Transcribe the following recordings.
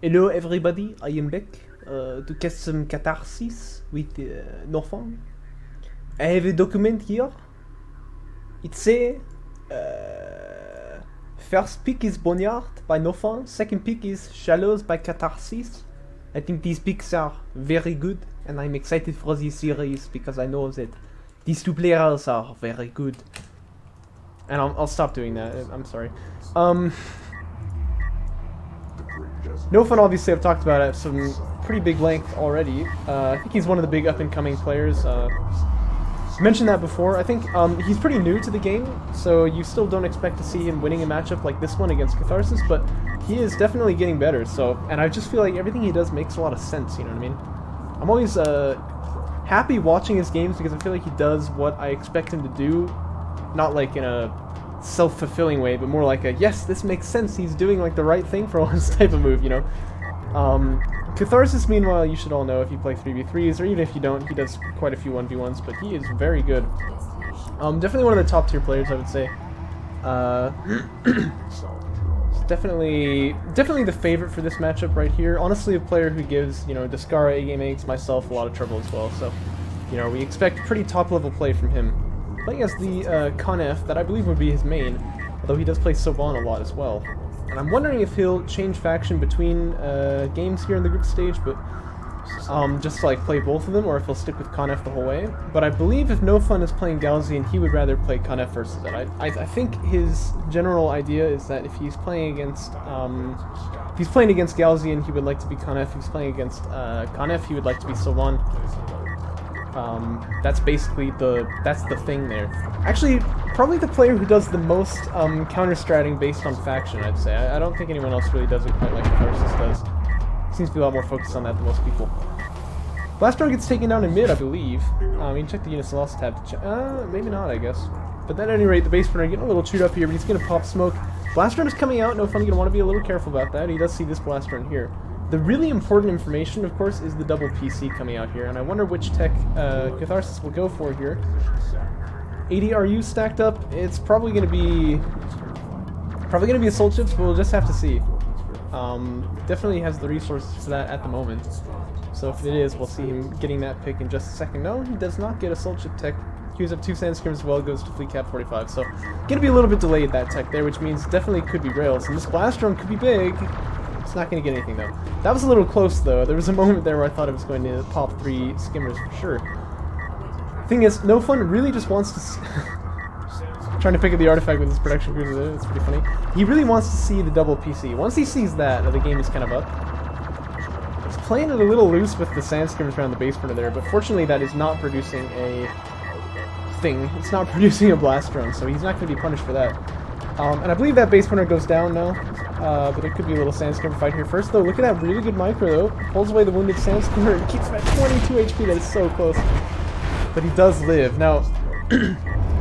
Hello everybody, I am back to cast some Catharsis with NoFun. I have a document here. It says first pick is Boneyard by NoFun, second pick is Shallows by Catharsis. I think these picks are very good and I'm excited for this series because I know that these two players are very good. And I'll stop doing that, I'm sorry. NoFun, obviously, I've talked about at some pretty big length already. I think he's one of the big up-and-coming players. Mentioned that before. I think he's pretty new to the game, so you still don't expect to see him winning a matchup like this one against Catharsis, but he is definitely getting better. So, and I just feel like everything he does makes a lot of sense, you know what I mean? I'm always happy watching his games because I feel like he does what I expect him to do, not like in a self-fulfilling way, but more like a, yes, this makes sense, he's doing like the right thing for once type of move, you know? Catharsis, meanwhile, you should all know if you play 3v3s, or even if you don't, he does quite a few 1v1s, but he is very good. Definitely one of the top tier players, I would say. Definitely the favorite for this matchup right here. Honestly, a player who gives, you know, Descara, A-Game Eggs, myself a lot of trouble as well, so, you know, we expect pretty top-level play from him. Playing as the Conef, that I believe would be his main, although he does play Soban a lot as well. And I'm wondering if he'll change faction between games here in the group stage, but just to like play both of them, or if he'll stick with Conef the whole way. But I believe if NoFun is playing Galzian, he would rather play Conef versus it. I think his general idea is that if he's playing against Galzian, he would like to be Conef. If he's playing against Conef, he would like to be Soban. That's basically the thing there. Actually, probably the player who does the most counter-stratting based on faction, I'd say. I don't think anyone else really does it quite like Catharsis does. Seems to be a lot more focused on that than most people. Blastron gets taken down in mid, I believe. You can check the units lost tab to check. Maybe not, I guess. But at any rate, the base runner getting a little chewed up here, but he's going to pop smoke. Blastron is coming out. NoFun going to want to be a little careful about that. He does see this Blastron here. The really important information, of course, is the double PC coming out here, and I wonder which tech Catharsis will go for here. 80 RU stacked up. It's probably going to be Assault Ships, but we'll just have to see. Definitely has the resources for that at the moment. So if it is, we'll see him getting that pick in just a second. No, he does not get Assault Ship tech. Queues up 2 Sandstorms as well, goes to Fleet Cap 45. So gonna be a little bit delayed, that tech there, which means definitely could be Rails. And this blast drone could be big. It's not going to get anything, though. That was a little close, though. There was a moment there where I thought it was going to pop 3 skimmers for sure. Thing is, NoFun really just wants to trying to pick up the artifact with his production cruiser there. It's pretty funny. He really wants to see the double PC. Once he sees that, the game is kind of up. He's playing it a little loose with the sand skimmers around the base burner there, but fortunately that is not producing a thing. It's not producing a blast drone, so he's not going to be punished for that. And I believe that base burner goes down now. But it could be a little Sandstorm fight here first, though. Look at that really good micro, though. Pulls away the wounded Sandstormer and keeps him at 22 HP. That is so close. But he does live. Now,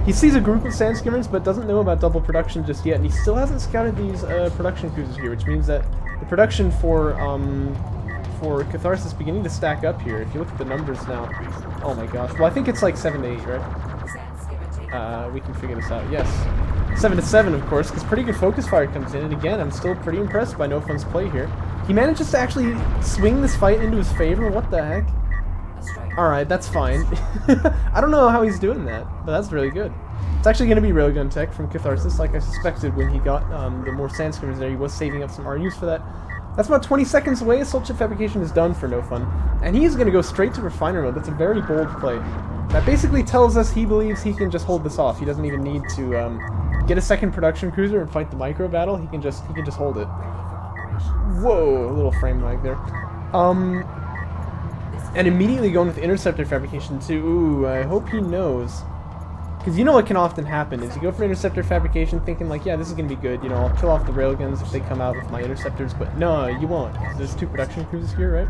he sees a group of Sandskimmers, but doesn't know about double production just yet. And he still hasn't scouted these production cruisers here, which means that the production for Catharsis is beginning to stack up here. If you look at the numbers now. Oh my gosh. Well, I think it's like 7 to 8, right? We can figure this out. Yes. 7 to 7, of course, because pretty good focus fire comes in, and again, I'm still pretty impressed by NoFun's play here. He manages to actually swing this fight into his favor. What the heck? Alright, that's fine. I don't know how he's doing that, but that's really good. It's actually going to be Railgun tech from Catharsis, like I suspected when he got the more Sandskimmers there. He was saving up some RUs for that. That's about 20 seconds away. Assault Ship Fabrication is done for NoFun. And he is going to go straight to Refiner mode. That's a very bold play. That basically tells us he believes he can just hold this off. He doesn't even need to get a second production cruiser and fight the micro battle. He can just hold it. Whoa, a little frame lag there. And immediately going with Interceptor Fabrication too. Ooh, I hope he knows. Because you know what can often happen is you go for Interceptor Fabrication thinking like, yeah, this is going to be good. You know, I'll kill off the railguns if they come out with my interceptors. But no, you won't. There's 2 production cruisers here, right?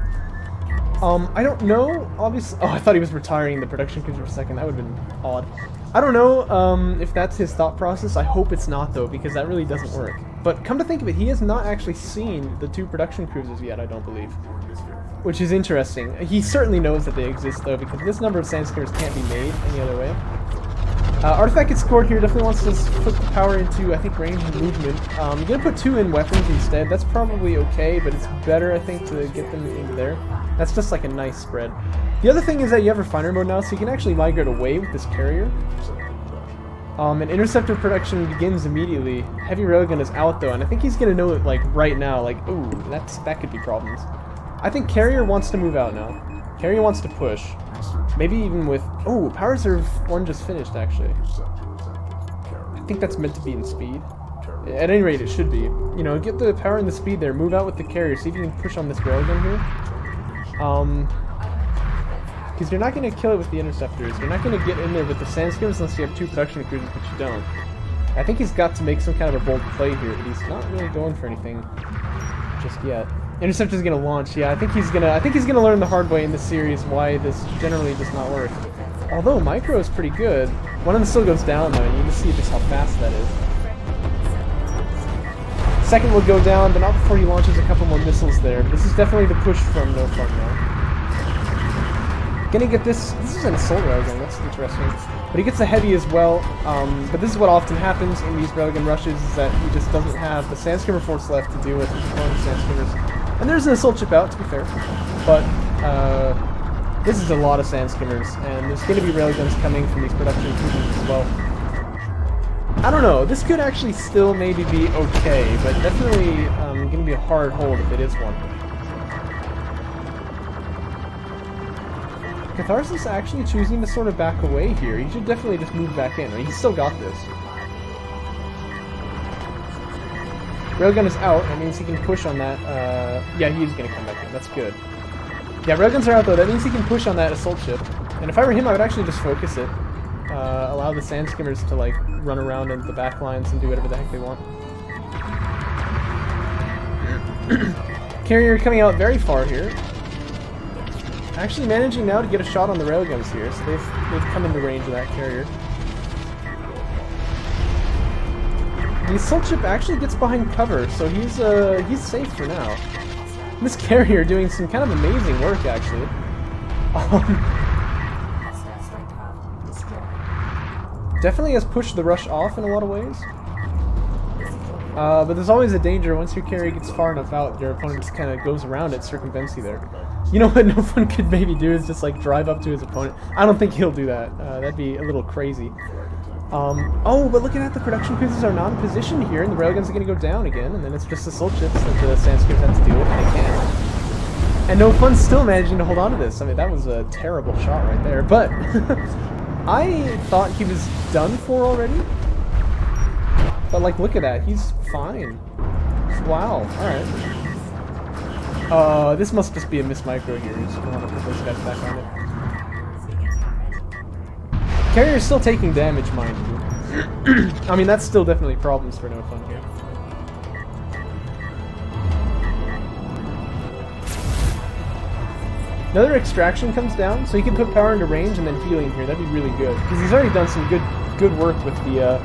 I don't know, obviously. Oh, I thought he was retiring the production cruiser for a second. That would have been odd. I don't know if that's his thought process. I hope it's not, though, because that really doesn't work. But come to think of it, he has not actually seen the 2 production cruisers yet, I don't believe. Which is interesting. He certainly knows that they exist, though, because this number of Sandskimmers can't be made any other way. Artifact gets scored here, definitely wants to put the power into, I think, range and movement. You're gonna put 2 in weapons instead. That's probably okay, but it's better, I think, to get them into there. That's just like a nice spread. The other thing is that you have refiner mode now, so you can actually migrate away with this carrier. And interceptor production begins immediately. Heavy railgun is out though, and I think he's gonna know it like right now, like, ooh, that could be problems. I think carrier wants to move out now. Carrier wants to push. Maybe even with... Oh, Power Reserve 1 just finished, actually. I think that's meant to be in speed. At any rate, it should be. You know, get the power and the speed there. Move out with the carrier. See if you can push on this railgun here. Because you're not going to kill it with the interceptors. You're not going to get in there with the sandskimmers unless you have 2 production cruisers, but you don't. I think he's got to make some kind of a bold play here, but he's not really going for anything just yet. Interceptor's gonna launch, yeah. I think he's gonna learn the hard way in this series why this generally does not work. Although micro is pretty good. One of them still goes down though, and you can see just how fast that is. Second will go down, but not before he launches a couple more missiles there. This is definitely the push from NoFun now. Gonna get this. This is an assault railgun. That's interesting. But he gets a heavy as well. But this is what often happens in these railgun rushes: is that he just doesn't have the sandskimmer force left to deal with the sandskimmers. And there's an assault ship out, to be fair. But this is a lot of sandskimmers, and there's going to be railguns coming from these production improvements as well. I don't know. This could actually still maybe be okay, but definitely going to be a hard hold if it is one. Catharsis actually choosing to sort of back away here. He should definitely just move back in. I mean, he's still got this. Railgun is out. That means he can push on that. Yeah, he is going to come back in. That's good. Yeah, railguns are out though. That means he can push on that assault ship. And if I were him, I would actually just focus it. Allow the sandskimmers to like run around in the back lines and do whatever the heck they want. Carrier coming out very far here. Actually managing now to get a shot on the railguns here, so they've come into range of that carrier. The assault ship actually gets behind cover, so he's safe for now. This carrier doing some kind of amazing work, actually. Definitely has pushed the rush off in a lot of ways. But there's always a danger once your carrier gets far enough out, your opponent just kind of goes around it, circumvents you there. You know what NoFun could maybe do is just like drive up to his opponent. I don't think he'll do that. That'd be a little crazy. Oh, but looking at the production cruisers are not in position here, and the railguns are going to go down again, and then it's just assault ships that the sandskimmers have to deal with, and they can't. And NoFun's still managing to hold on to this. I mean, that was a terrible shot right there, but I thought he was done for already. But like, look at that, he's fine. Wow, alright. This must just be a miss micro here. Just want to put those guys back on it. Carrier's still taking damage, mind you. I mean, that's still definitely problems for NoFun here. Another extraction comes down, so he can put power into range and then healing here. That'd be really good, because he's already done some good work with the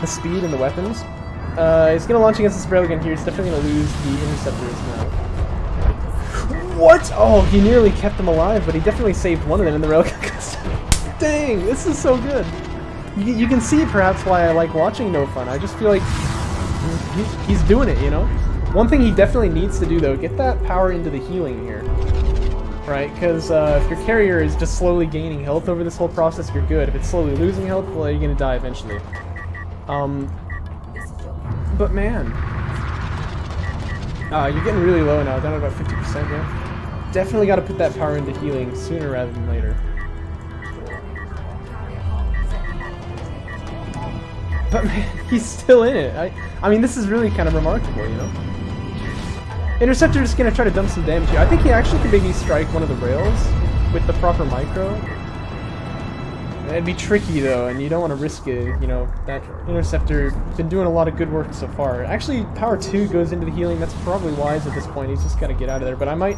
speed and the weapons. He's gonna launch against this railgun here. He's definitely gonna lose the interceptors now. What? Oh, he nearly kept them alive, but he definitely saved one of them in the railgun. Dang, this is so good. You can see perhaps why I like watching NoFun. I just feel like he's doing it, you know? One thing he definitely needs to do though, get that power into the healing here. Right, because if your carrier is just slowly gaining health over this whole process, you're good. If it's slowly losing health, well, you're gonna die eventually. But man, you're getting really low now, down to about 50% now. Definitely got to put that power into healing sooner rather than later. But man, he's still in it. I mean, this is really kind of remarkable, you know? Interceptor is going to try to dump some damage here. I think he actually could maybe strike one of the rails with the proper micro. It'd be tricky though, and you don't want to risk it, you know. That interceptor been doing a lot of good work so far. Actually, power 2 goes into the healing. That's probably wise at this point. He's just got to get out of there. But I might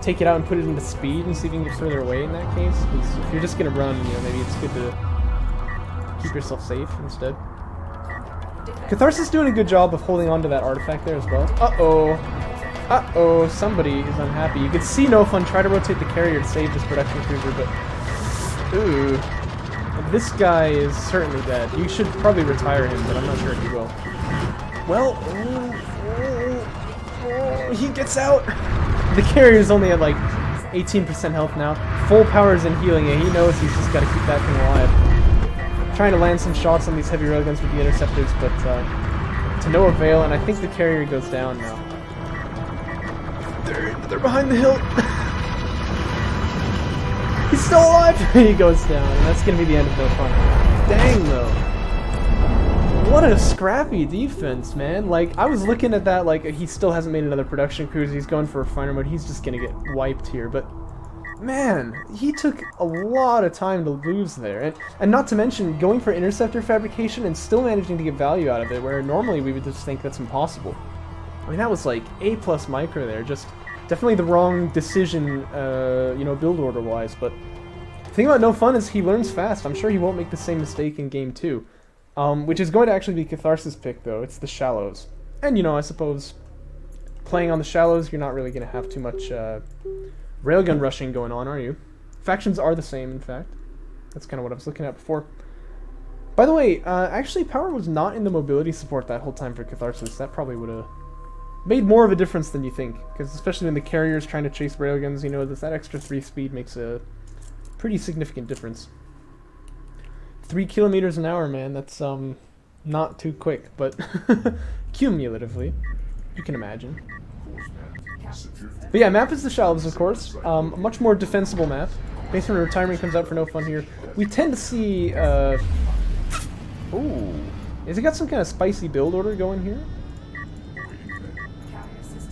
take it out and put it into speed and see if you can get further away in that case. Because if you're just going to run, you know, maybe it's good to keep yourself safe instead. Catharsis doing a good job of holding on to that artifact there as well. Uh-oh. Uh-oh, somebody is unhappy. You can see NoFun try to rotate the carrier to save this production cruiser, but... Ooh. This guy is certainly dead. You should probably retire him, but I'm not sure if you will. Well, he gets out! The carrier's only at like 18% health now. Full powers and healing, and he knows he's just got to keep that thing alive. Trying to land some shots on these heavy railguns with the interceptors, but to no avail, and I think the carrier goes down now. They're behind the hill! He's still alive! He goes down, and that's gonna be the end of NoFun. Dang, though. What a scrappy defense, man. Like, I was looking at that like he still hasn't made another production cruiser. He's going for refiner mode. He's just gonna get wiped here. But, man, he took a lot of time to lose there. And not to mention, going for interceptor fabrication and still managing to get value out of it, where normally we would just think that's impossible. I mean, that was like A+ micro there. Just definitely the wrong decision, you know, build order-wise. But the thing about NoFun is he learns fast. I'm sure he won't make the same mistake in Game 2. Which is going to actually be Catharsis' pick, though. It's the Shallows. And, you know, I suppose playing on the Shallows, you're not really going to have too much railgun rushing going on, are you? Factions are the same, in fact. That's kind of what I was looking at before. By the way, actually, power was not in the mobility support that whole time for Catharsis. That probably would have made more of a difference than you think. Because especially when the carrier's trying to chase railguns, you know, that extra 3 speed makes a pretty significant difference. 3 kilometers an hour, man, that's not too quick, but cumulatively, you can imagine. But yeah, map is the Shallows, of course. A much more defensible map. Basement retirement comes out for NoFun here. We tend to see, ooh, has it got some kind of spicy build order going here?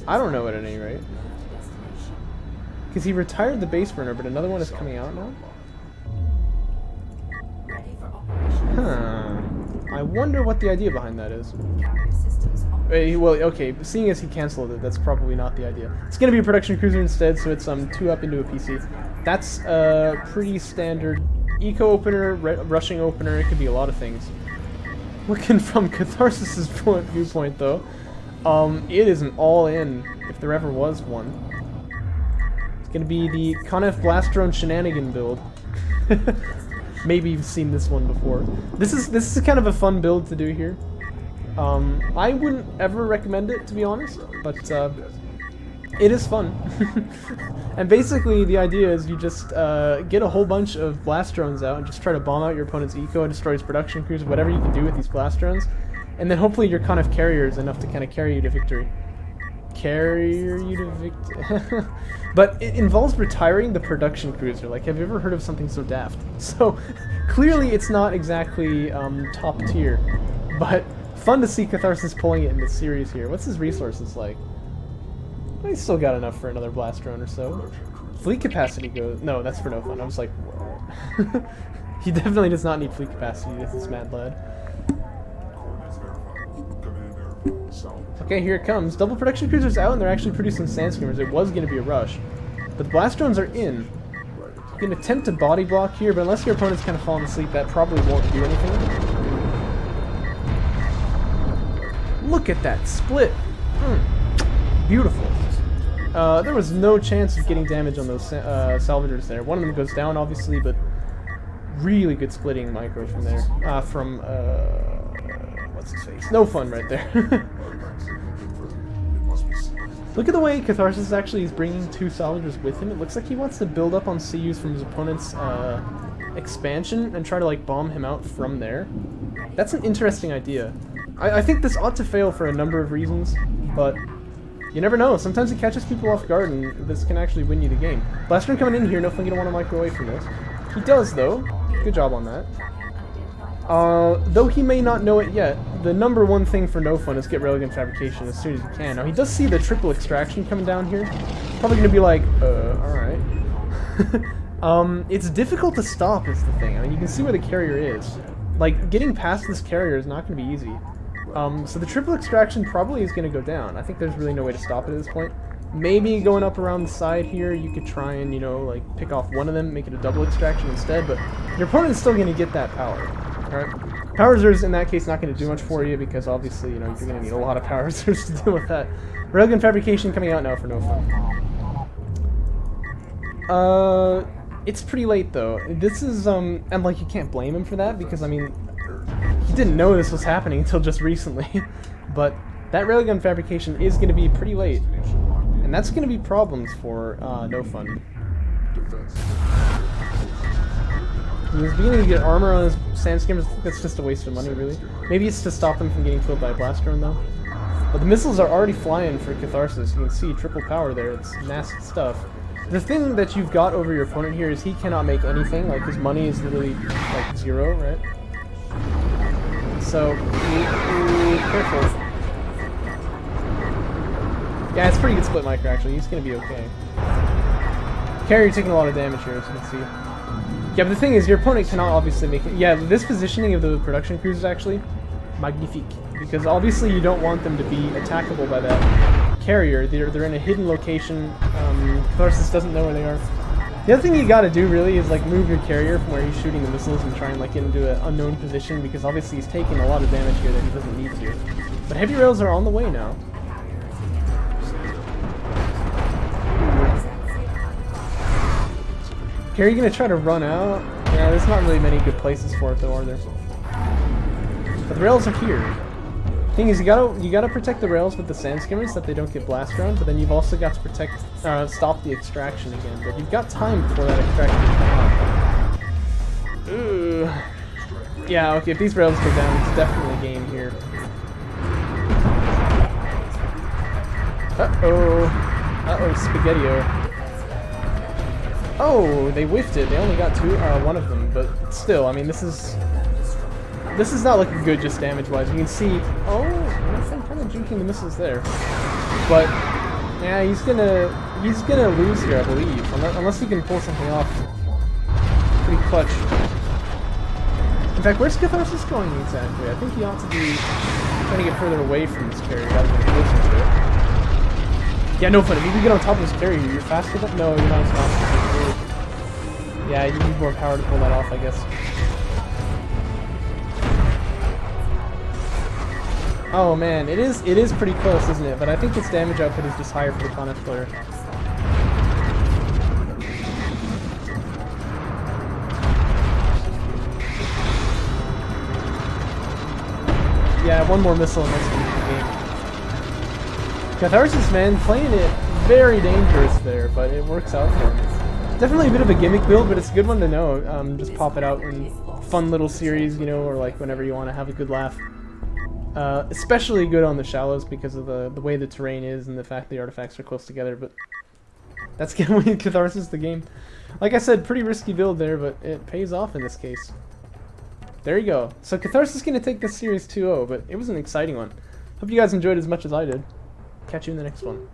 I don't know it at any rate. Because he retired the base burner, but another one is coming out now? Huh. I wonder what the idea behind that is. Well, okay, seeing as he cancelled it, that's probably not the idea. It's going to be a production cruiser instead, so it's 2 up into a PC. That's a pretty standard eco opener, rushing opener. It could be a lot of things. Looking from Catharsis' viewpoint, though, it is an all-in, if there ever was one. It's going to be the Conef Blast Drone Shenanigan build. Maybe you've seen this one before. This is kind of a fun build to do here. I wouldn't ever recommend it, to be honest, but it is fun. And basically the idea is you just get a whole bunch of blast drones out and just try to bomb out your opponent's eco, destroy his production cruiser, whatever you can do with these blast drones, and then hopefully your Conef carrier is enough to kind of carry you to victory. But it involves retiring the production cruiser. Like, have you ever heard of something so daft? So clearly it's not exactly top tier, but fun to see Catharsis pulling it in this series here. What's his resources like? Well, he's still got enough for another blast drone or so. Fleet capacity goes... No, that's for NoFun. I was like, what? He definitely does not need fleet capacity, this mad lad. Okay, here it comes. Double production cruisers out, and they're actually producing sand screamers. It was going to be a rush, but the blast drones are in. You can attempt to body block here, but unless your opponent's kind of falling asleep, that probably won't do anything. Look at that split. Beautiful. There was no chance of getting damage on those salvagers there. One of them goes down, obviously, but really good splitting micro from there. What's his face? NoFun right there. Look at the way Catharsis actually is bringing 2 salvagers with him. It looks like he wants to build up on CUs from his opponent's expansion and try to like bomb him out from there. That's an interesting idea. I think this ought to fail for a number of reasons, but you never know. Sometimes it catches people off guard, and this can actually win you the game. Blaster coming in here, NoFun gonna want to micro away from this. He does, though. Good job on that. Though he may not know it yet, the number one thing for NoFun is get railgun fabrication as soon as you can. Now, he does see the triple extraction coming down here. Probably gonna be like, alright. It's difficult to stop is the thing. I mean, you can see where the carrier is. Like, getting past this carrier is not gonna be easy. So the triple extraction probably is gonna go down. I think there's really no way to stop it at this point. Maybe going up around the side here, you could try and, you know, like, pick off one of them, make it a double extraction instead, but your opponent is still gonna get that power. Alright? Power reserves in that case not going to do much for you because obviously, you know, you're going to need a lot of power reserves to deal with that. Railgun fabrication coming out now for NoFun. It's pretty late though. This is and like you can't blame him for that because I mean he didn't know this was happening until just recently. But that railgun fabrication is going to be pretty late, and that's going to be problems for NoFun. He was beginning to get armor on his sandskimmers. I think that's just a waste of money, really. Maybe it's to stop them from getting killed by a blast drone, though. But the missiles are already flying for Catharsis. You can see triple power there. It's nasty stuff. The thing that you've got over your opponent here is he cannot make anything. Like, his money is literally, like, 0, right? So, careful. Yeah, it's pretty good split micro, actually. He's gonna be okay. Carrier taking a lot of damage here, as you can see. Yeah, but the thing is, your opponent cannot obviously make it. Yeah, this positioning of the production crews is actually magnifique. Because obviously you don't want them to be attackable by that carrier. They're in a hidden location. Catharsis doesn't know where they are. The other thing you gotta do really is like move your carrier from where he's shooting the missiles and try and like get into an unknown position, because obviously he's taking a lot of damage here that he doesn't need to. But heavy rails are on the way now. Carrier gonna try to run out? Yeah, there's not really many good places for it though, are there? But the rails are here. Thing is, you gotta protect the rails with the sand skimmers so that they don't get blast around, but then you've also got to protect, stop the extraction again. But you've got time before that extraction to come out. Yeah, okay, if these rails go down, it's definitely a game here. Uh-oh, Spaghetti-O. Oh, they whiffed it. They only got one of them, but still, I mean, this is not looking good just damage-wise. You can see, I'm kind of juking the missiles there. But yeah, he's gonna lose here, I believe, unless he can pull something off. Pretty clutch. In fact, where's Catharsis going exactly? I think he ought to be trying to get further away from this carrier rather than closer to it. Yeah, NoFun, if you can get on top of this carrier, you're faster than... No, you're not as fast as you. Yeah, you need more power to pull that off, I guess. Oh man, it is pretty close, isn't it? But I think its damage output is just higher for the Connex player. Yeah, one more missile and that's going to be the game. Catharsis, man, playing it very dangerous there, but it works out for him. Definitely a bit of a gimmick build, but it's a good one to know. Just pop it out in fun little series, you know, or like whenever you want to have a good laugh. Especially good on the shallows because of the way the terrain is and the fact the artifacts are close together, but that's gonna win Catharsis the game. Like I said, pretty risky build there, but it pays off in this case. There you go. So Catharsis is gonna take this series 2-0, but it was an exciting one. Hope you guys enjoyed as much as I did. Catch you in the next one.